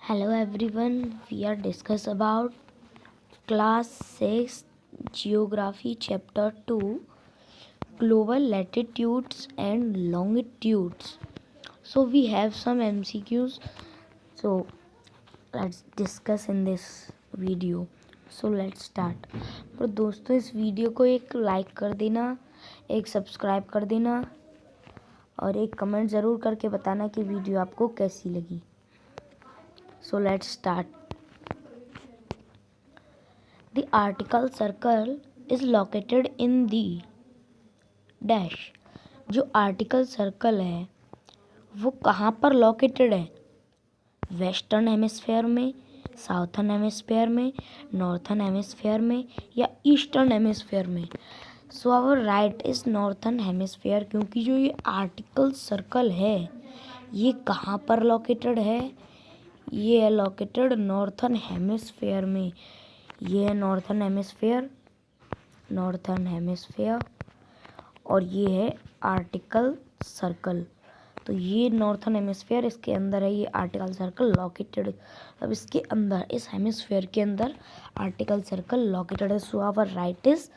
Hello everyone, we are discuss about class 6 geography chapter 2 global latitudes and longitudes. So we have some MCQs. So let's discuss in this video. So let's start. तो दोस्तों इस video को एक like कर देना, एक subscribe कर देना और एक कमेंट ज़रूर करके बताना कि वीडियो आपको कैसी लगी. So let's start. The article circle is located in the dash. जो आर्टिकल सर्कल है वो कहाँ पर लोकेटेड है? वेस्टर्न हेमिस्फेयर में, साउथर्न हेमिस्फेयर में, नॉर्थर्न हेमिस्फेयर में या ईस्टर्न हेमिस्फेयर में. So our right is northern hemisphere, क्योंकि जो ये आर्टिकल सर्कल है ये कहाँ पर लोकेटेड है? ये है लोकेटेड नॉर्थर्न हेमिस्फेयर में. ये है नॉर्थर्न हेमिस्फेयर और ये है आर्टिकल सर्कल. तो ये नॉर्थर्न हेमिस्फेयर, इसके अंदर है ये आर्टिकल सर्कल लोकेटेड. अब इसके अंदर, इस हेमिस्फेयर के अंदर आर्टिकल सर्कल लोकेटेड है. So our right is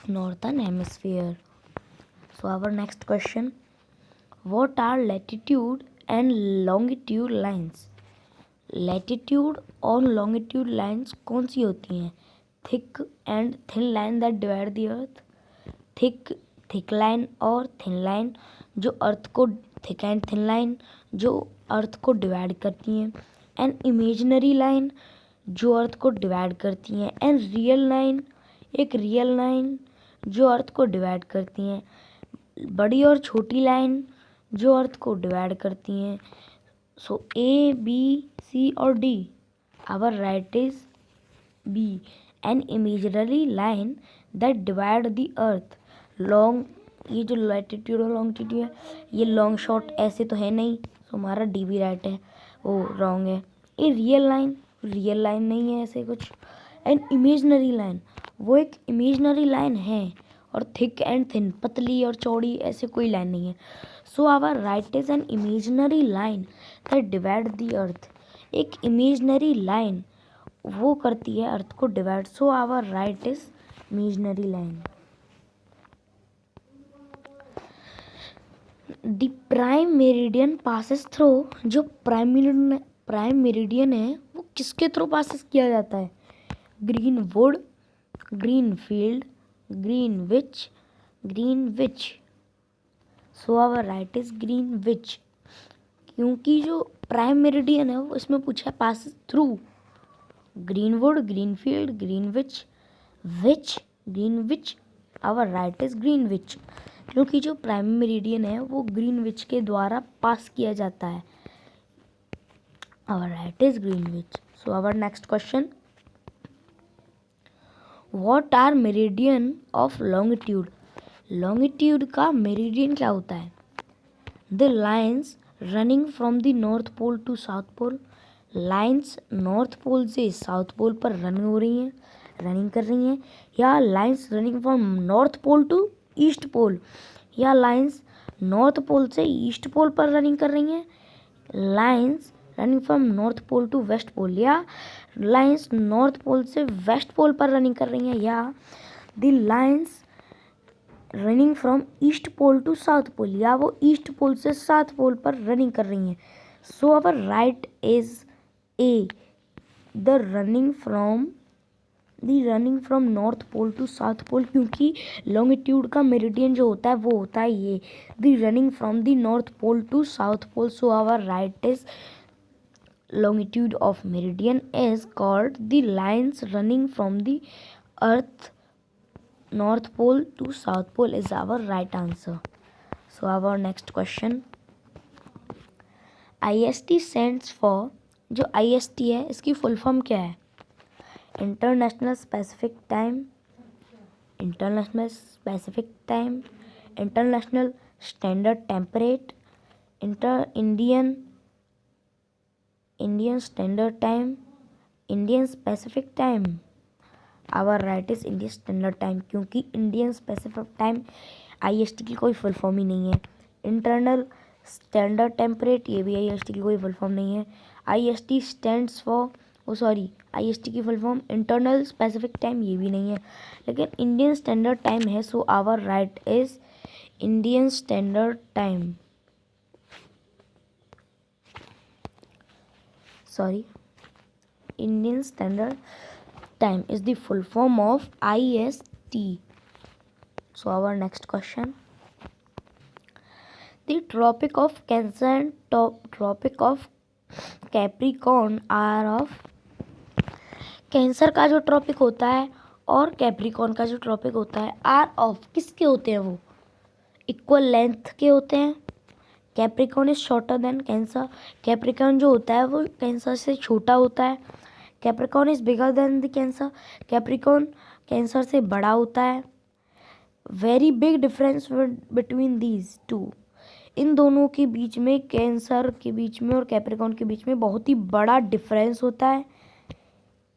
northern hemisphere. So our next question, what are latitude and longitude lines? Latitude और लॉन्गिट्यूड लाइन्स कौन सी होती हैं? Thick and thin line that divide the earth. Thick line और thin line जो earth को, thick and thin line जो earth को डिवाइड करती हैं. एंड इमेजिनरी लाइन जो अर्थ को डिवाइड करती हैं. एंड रियल लाइन, एक रियल लाइन जो अर्थ को डिवाइड करती हैं. बड़ी और छोटी लाइन जो अर्थ को डिवाइड करती हैं. सो A, B, C और D. Our right is B. An imaginary line that divide the earth. Long, ये जो लैटिट्यूड और लॉन्गिट्यूड है ये लॉन्ग शॉर्ट ऐसे तो है नहीं, तो हमारा डी भी राइट है, वो रॉन्ग है. ये रियल लाइन नहीं है ऐसे कुछ. एंड इमेजनरी लाइन, वो एक इमेजनरी लाइन है. और थिक एंड थिन, पतली और चौड़ी, ऐसे कोई लाइन नहीं है. So our right is an imaginary line that divide the earth. एक इमेजनरी लाइन वो करती है अर्थ को divide. So our right is imaginary line. The prime meridian passes through. जो प्राइम मेरिडियन है वो किसके थ्रू पासिस किया जाता है? Greenwood, Greenfield, Greenwich. So our right is Greenwich, क्योंकि जो प्राइम मेरिडियन है वो इसमें पूछा है passes through. Greenwood, Greenfield, Greenwich. Our right is Greenwich, क्योंकि जो प्राइम मेरिडियन है वो ग्रीनविच के द्वारा पास किया जाता है. Our right is Greenwich. So our next question, what are meridian of longitude? Longitude का मेरिडियन क्या होता है? The lines running from the north pole to south pole. Lines north pole से साउथ पोल पर रनिंग कर रही हैं. या lines running from north pole to east pole. या लाइन्स नॉर्थ पोल से ईस्ट पोल पर रनिंग कर रही हैं. Lines running from north pole to west pole. या लाइन्स नॉर्थ पोल से वेस्ट पोल पर रनिंग कर रही हैं. या the lines running from east pole to south pole. या वो ईस्ट पोल से साउथ पोल पर रनिंग कर रही हैं. So our right is A, the running from north pole to south pole, क्योंकि लॉन्गिट्यूड का मेरिडियन जो होता है वो होता है ये, the running from the north pole to south pole. So our right is longitude of meridian is called the lines running from the earth north pole to south pole is our right answer. So our next question, IST stands for. जो IST है इसकी full form क्या है? International specific time, international standard temperate, Indian standard time, Indian specific time. Our right is Indian standard time, क्योंकि Indian specific time IST की कोई full form ही नहीं है. स्टैंडर्ड टेम्परेट, ये भी IST की कोई फुल फॉर्म नहीं है। IST स्टैंड्स फॉर, IST की full form internal specific time, ये भी नहीं है। लेकिन इंडियन स्टैंडर्ड टाइम है, so our right is Indian standard time. Indian Standard Time is the full form of IST. So our next question. The Tropic of Cancer and Tropic of Capricorn are of, cancer का जो tropic होता है और Capricorn का जो tropic होता है are of, किसके होते हैं वो? इक्वल लेंथ के होते हैं। Capricorn is shorter than cancer, Capricorn जो होता है वो कैंसर से छोटा होता है। Capricorn is bigger than the cancer, Capricorn cancer से बड़ा होता है। Very big difference between these two, इन दोनों के बीच में, कैंसर के बीच में और कैप्रिकॉर्न के बीच में बहुत ही बड़ा डिफरेंस होता है।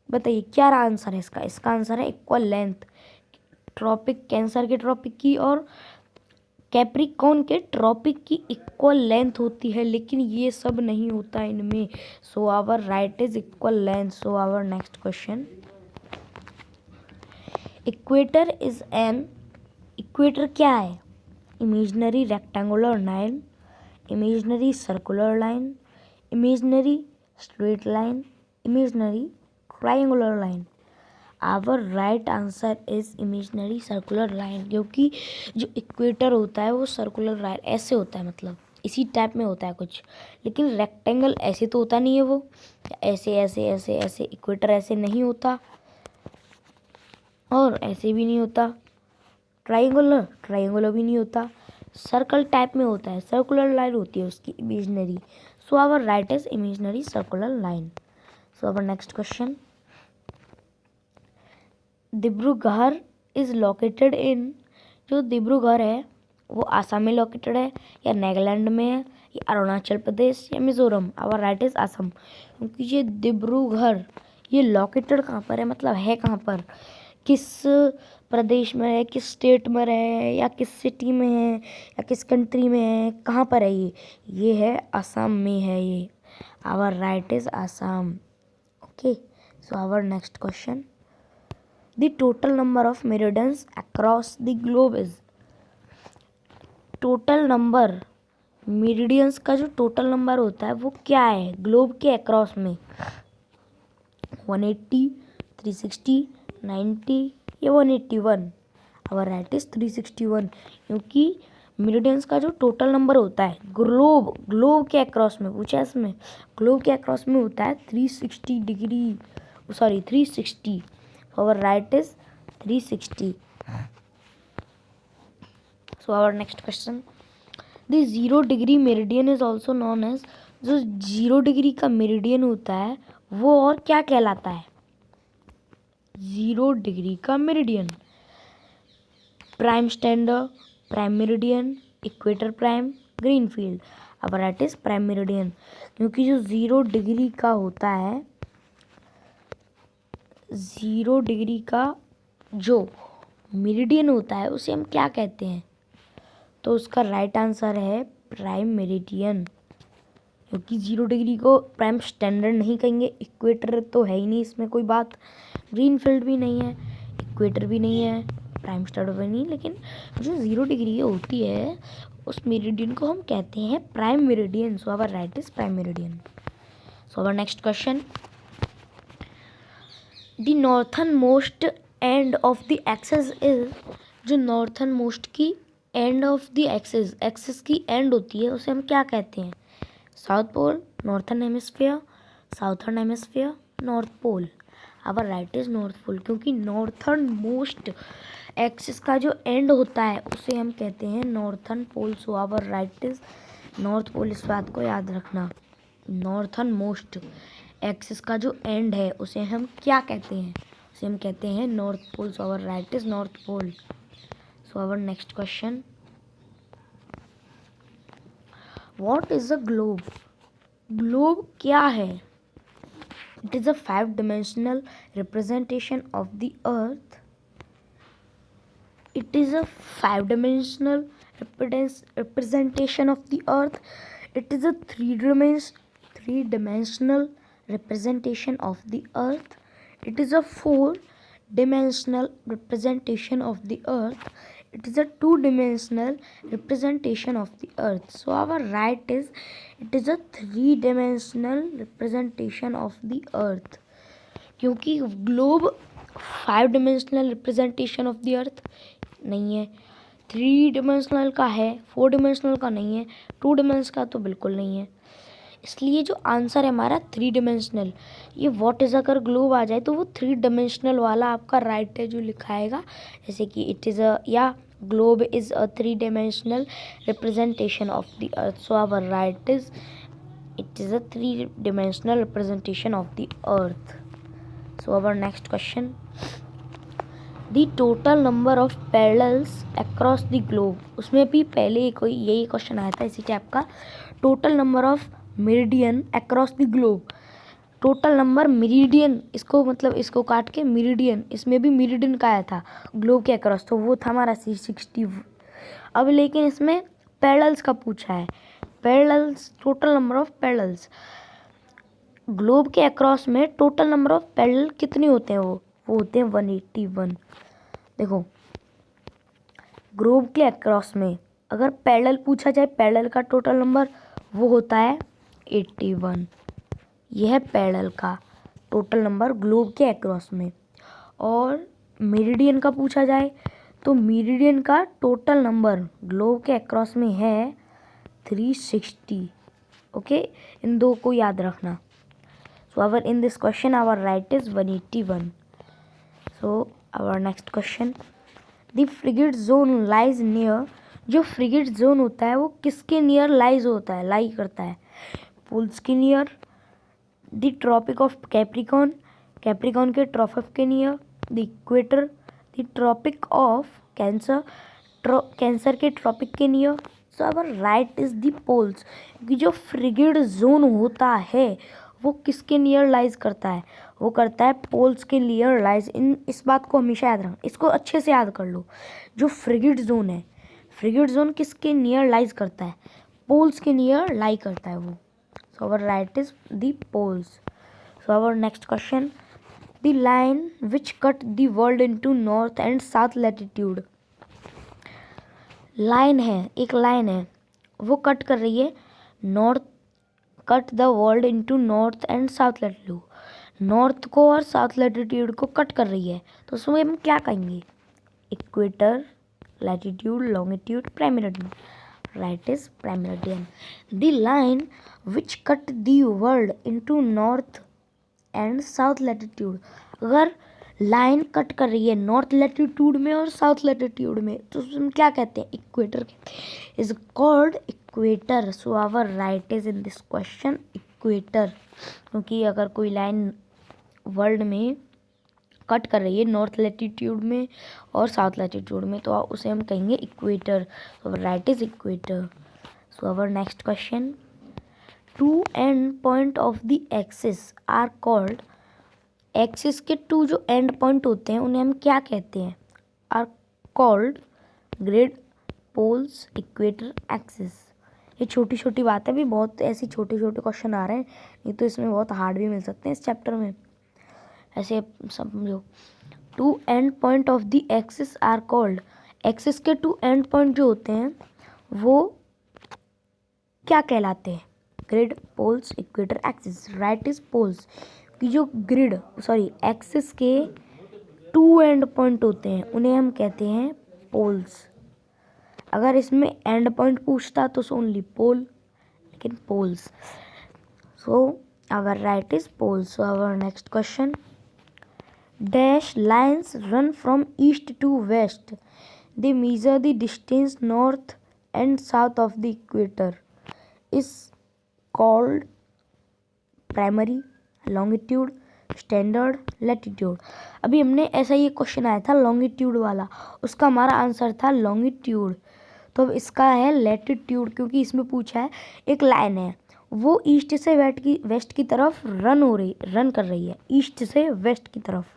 बताइए क्या आंसर है इसका? इसका आंसर है इक्वल लेंथ। ट्रॉपिक, कैंसर के ट्रॉपिक की और कैप्रिकॉर्न के ट्रॉपिक की इक्वल लेंथ होती है, लेकिन ये सब नहीं होता इनमें। So our right is equal length. So our next question, equator is an, equator क्या है? Imaginary rectangular line, imaginary circular line, imaginary straight line, imaginary triangular line. Our right answer is imaginary circular line, क्योंकि जो equator होता है वो circular line ऐसे होता है, मतलब इसी टाइप में होता है कुछ, लेकिन रेक्टेंगल ऐसे तो होता नहीं है वो, ऐसे ऐसे ऐसे ऐसे, इक्वेटर ऐसे नहीं होता और ऐसे भी नहीं होता। ट्राइंगुलर, ट्राइंगुलर भी नहीं होता, सर्कल टाइप में होता है, सर्कुलर लाइन होती है उसकी imaginary. So our right is imaginary circular line. So our next question, Dibrugarh is located in, जो डिब्रूगढ़ है वो आसाम में लोकेटेड है या नागालैंड में है या अरुणाचल प्रदेश या Mizoram? Our right is Assam, क्योंकि ये डिब्रूगढ़ ये लोकेटेड कहाँ पर है, मतलब है कहाँ पर, किस प्रदेश में है, किस स्टेट में है, या किस सिटी में है, या किस कंट्री में है, कहाँ पर है ये है असम में है ये। Our right is Assam. Okay, so our next question, the total number of meridians across the globe is, total number meridians का जो टोटल नंबर होता है वो क्या है ग्लोब के अक्रॉस में? 180, 360, 90 या 181? आवर राइट इज 361, क्योंकि मेरिडियंस का जो टोटल नंबर होता है ग्लोब के अक्रॉस में पूछा इसमें, ग्लोब के अक्रॉस में होता है 360 degree, 360। Our right is 360. So our next question, the 0 degree meridian is also known as, जो 0 डिग्री का मेरिडियन होता है वो और क्या कहलाता है? 0 डिग्री का meridian, prime standard, prime meridian, equator prime, greenfield? अब राइट इज प्राइम मेरिडियन, क्योंकि जो 0 डिग्री का होता है, 0 डिग्री का जो मेरिडियन होता है उसे हम क्या कहते हैं? तो उसका राइट आंसर है प्राइम मेरिडियन, क्योंकि 0 डिग्री को प्राइम स्टैंडर्ड नहीं कहेंगे, इक्वेटर तो है ही नहीं इसमें कोई बात, ग्रीनफील्ड भी नहीं है, इक्वेटर भी नहीं है, प्राइम स्टैंडर्ड भी नहीं, लेकिन जो 0 डिग्री होती है उस मेरिडियन को हम कहते हैं prime meridian. So our right is prime meridian. So our next question, the northernmost end of the axis is, जो नॉर्थन मोस्ट की end of the axis, axis की एंड होती है उसे हम क्या कहते हैं? South pole, northern hemisphere, southern hemisphere, north pole? Our right is north pole, क्योंकि नॉर्थन मोस्ट एक्सिस का जो एंड होता है उसे हम कहते हैं northern pole. So our right is north pole, इस बात को याद रखना। नॉर्थन मोस्ट एक्सिस का जो एंड है उसे हम क्या कहते हैं? उसे हम कहते हैं north pole. So our right is north pole. So our next question, what is a globe? Globe क्या है? It is a 5 dimensional representation of the earth. It is a 5 dimensional representation of the earth. It is a three-dimensional representation of the earth. It is a four-dimensional representation of the earth. It is a two-dimensional representation of the earth. So our right is, it is a three-dimensional representation of the earth. क्योंकि globe 5 dimensional representation of the अर्थ नहीं है, 3 dimensional का है, 4 dimensional का नहीं है, 2 dimensional का तो बिल्कुल नहीं है। इसलिए जो आंसर है हमारा 3 dimensional, ये व्हाट इज अगर ग्लोब आ जाए तो वो 3 dimensional वाला आपका राइट है जो लिखाएगा, जैसे कि इट इज़ अ या globe is a 3 dimensional representation of the earth. So our right is it is a 3 dimensional representation of the earth. So our next question, the total number of parallels across the globe, उसमें भी पहले कोई यही question आया था इसी type का, total number of meridian across the globe, total number meridian, इसको मतलब इसको काट के मेरिडियन, इसमें भी मेरिडियन का आया था ग्लोब के अक्रॉस, तो वो था हमारा 360। अब लेकिन इसमें पैरेलल्स का पूछा है, parallels, total number of parallels globe के अक्रॉस में टोटल नंबर ऑफ पैरेलल कितने होते हैं, वो होते हैं 181। देखो ग्लोब के अक्रॉस में अगर पैरेलल पूछा जाए, पैरेलल का टोटल नंबर वो होता है 81। यह है पैरेलल का टोटल नंबर ग्लोब के अक्रॉस में। और मेरिडियन का पूछा जाए तो मेरिडियन का टोटल नंबर ग्लोब के अक्रॉस में है 360। ओके, इन दो को याद रखना। So our in this question our right is 181. So our next question, the frigate zone lies near, जो फ्रिगेट जोन होता है वो किसके नियर लाइज होता है, लाई करता है, पोल्स के near, the tropic of Capricorn, Capricorn के ट्रॉपिक के near, the equator, the tropic of Cancer, Cancer के ट्रॉपिक के near. So our right is the poles, क्योंकि जो फ्रिगेट जोन होता है वो किसके नियर लाइज करता है, वो करता है पोल्स के नियर लाइज। इस बात को हमेशा याद रखना, इसको अच्छे से याद कर लो। जो फ्रिगेट जोन है, फ्रिगेट जोन किसके नियर लाइज करता है, पोल्स के नियर लाई करता है वो। So our right is the poles. So our next question, the line which cut the world into north and south latitude, line है, एक लाइन है वो कट कर रही है north, cut the world into north and south latitude, north को और south latitude को कट कर रही है, तो उसमें हम क्या कहेंगे, equator, latitude, longitude, prime meridian. Right is prime meridian. The line which cut the world into north and south latitude, अगर लाइन कट कर रही है नॉर्थ लैटिट्यूड में और साउथ लैटिट्यूड में, तो उसमें क्या कहते हैं, इक्वेटर कहते हैं, is called equator. So our right is in this question equator, क्योंकि अगर कोई लाइन वर्ल्ड में कट कर रही है नॉर्थ लैटिट्यूड में और साउथ लैटिट्यूड में, तो उसे हम कहेंगे equator. So right is equator. So our next question, two end point of the axis are called, axis के टू जो एंड पॉइंट होते हैं उन्हें हम क्या कहते हैं, are called grid, poles, equator, axis. ये छोटी छोटी बात है, भी बहुत ऐसी छोटे छोटे क्वेश्चन आ रहे हैं, नहीं तो इसमें बहुत हार्ड भी मिल सकते हैं इस चैप्टर में, ऐसे समझो। Two end point of the axis are called, axis के टू एंड पॉइंट जो होते हैं वो क्या कहलाते हैं, grid, poles, equator, axis. Right is poles, कि जो ग्रिड सॉरी एक्सिस के टू एंड पॉइंट होते हैं उन्हें हम कहते हैं पोल्स। अगर इसमें एंड पॉइंट पूछता तो ओनली पोल, लेकिन poles. So our right is poles. So our next question, dash lines run from east to west, they measure the distance north and south of the equator, is called primary, longitude, standard, latitude. अभी हमने ऐसा ये question आया था longitude वाला, उसका हमारा answer था लॉन्गिट्यूड, तो अब इसका है लैटिट्यूड, क्योंकि इसमें पूछा है एक लाइन है वो ईस्ट से वेस्ट की तरफ रन कर रही है, ईस्ट से वेस्ट की तरफ।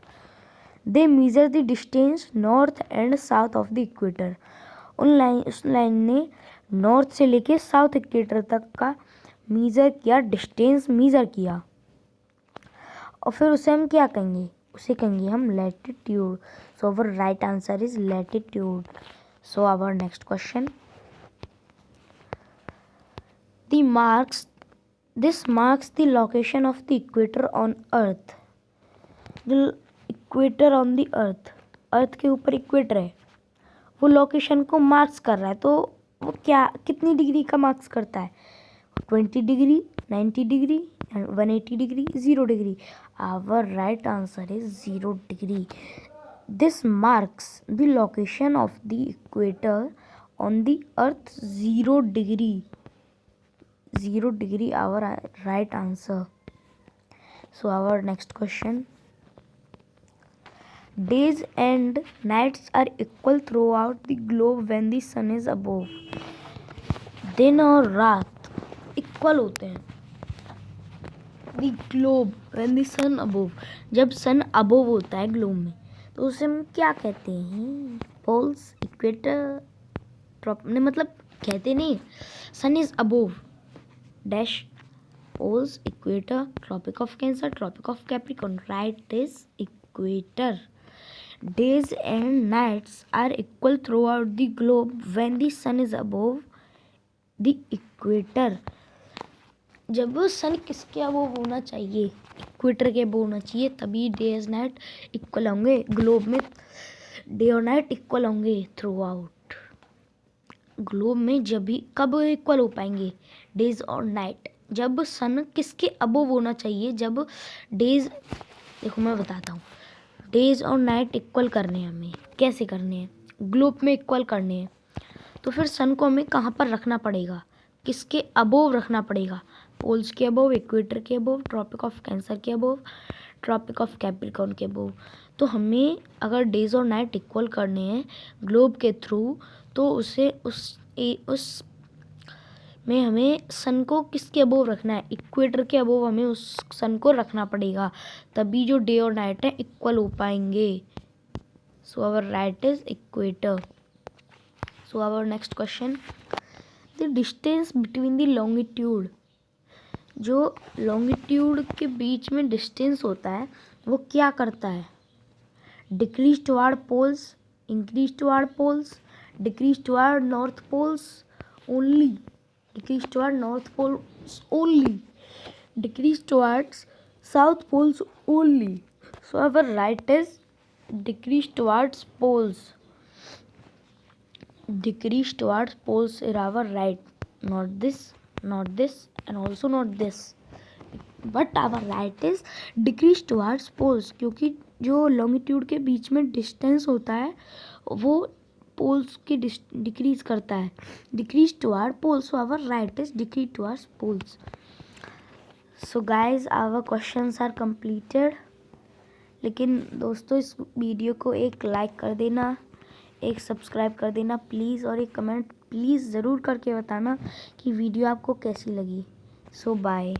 They measure the distance north and south of the equator, उस लाइन ने नॉर्थ से लेके साउथ इक्वेटर तक का मीज़र किया, डिस्टेंस मीज़र किया, और फिर उसे हम क्या कहेंगे, उसे कहेंगे हम latitude. So our right answer is latitude. So our next question, this marks the location of the equator on earth। the equator on the earth के ऊपर इक्वेटर है, वो लोकेशन को मार्क्स कर रहा है, तो वो क्या कितनी डिग्री का मार्क्स करता है, 20 degree, 90 degree, 180 degree, 0 degree. Our right answer is 0 degree. This marks the location of the equator on the earth 0 degree. 0 degree, our right answer. So our next question, days and nights are equal throughout the globe when the sun is above। दिन और रात equal होते हैं the globe when the sun above, जब सन above होता है globe में, तो उसे हम क्या कहते हैं, पोल्स, इक्वेटर, मतलब कहते नहीं, sun is above dash poles, equator, tropic of Cancer, tropic of Capricorn. Right is equator. Days and nights are equal throughout the globe when the sun is above the equator। जब सन किसके above होना चाहिए, equator के above होना चाहिए, तभी days night equal होंगे globe में। डे और नाइट इक्वल होंगे थ्रू आउट ग्लोब में। जब भी कब इक्वल हो पाएंगे, डेज और नाइट, जब सन किसके अबोव होना चाहिए, जब डेज, देखो मैं बताता हूँ, डेज और नाइट इक्वल करने हैं हमें, कैसे करने हैं, ग्लोब में इक्वल करने हैं, तो फिर सन को हमें कहाँ पर रखना पड़ेगा, किसके अबोव रखना पड़ेगा, पोल्स के अबोव, इक्वेटर के अबोव, ट्रॉपिक ऑफ कैंसर के अबोव, ट्रॉपिक ऑफ कैप्रिकॉर्न के अबोव। तो हमें अगर डेज और नाइट इक्वल करने हैं ग्लोब के थ्रू, तो उसे उस में हमें सन को किसके अबोव रखना है, इक्वेटर के अबोव हमें उस सन को रखना पड़ेगा, तभी जो डे और नाइट है इक्वल हो पाएंगे। So our right is equator. So our next question, the distance between the longitude, जो लॉन्गिट्यूड के बीच में डिस्टेंस होता है वो क्या करता है, decrease toward poles, increase toward poles, decrease toward north poles only, decrease toward north poles only, decrease towards south poles only. So our right is decrease towards poles. Decrease towards poles is our right, not this, not this, and also not this, but our right is decrease towards poles, क्योंकि जो longitude के बीच में distance होता है वो poles की decrease करता है, decrease toward poles. So our right is decrease towards poles. So guys our questions are completed. लेकिन दोस्तों इस वीडियो को एक लाइक कर देना, एक सब्सक्राइब कर देना प्लीज़, और एक कमेंट प्लीज़ ज़रूर करके बताना कि वीडियो आपको कैसी लगी। सो बाय।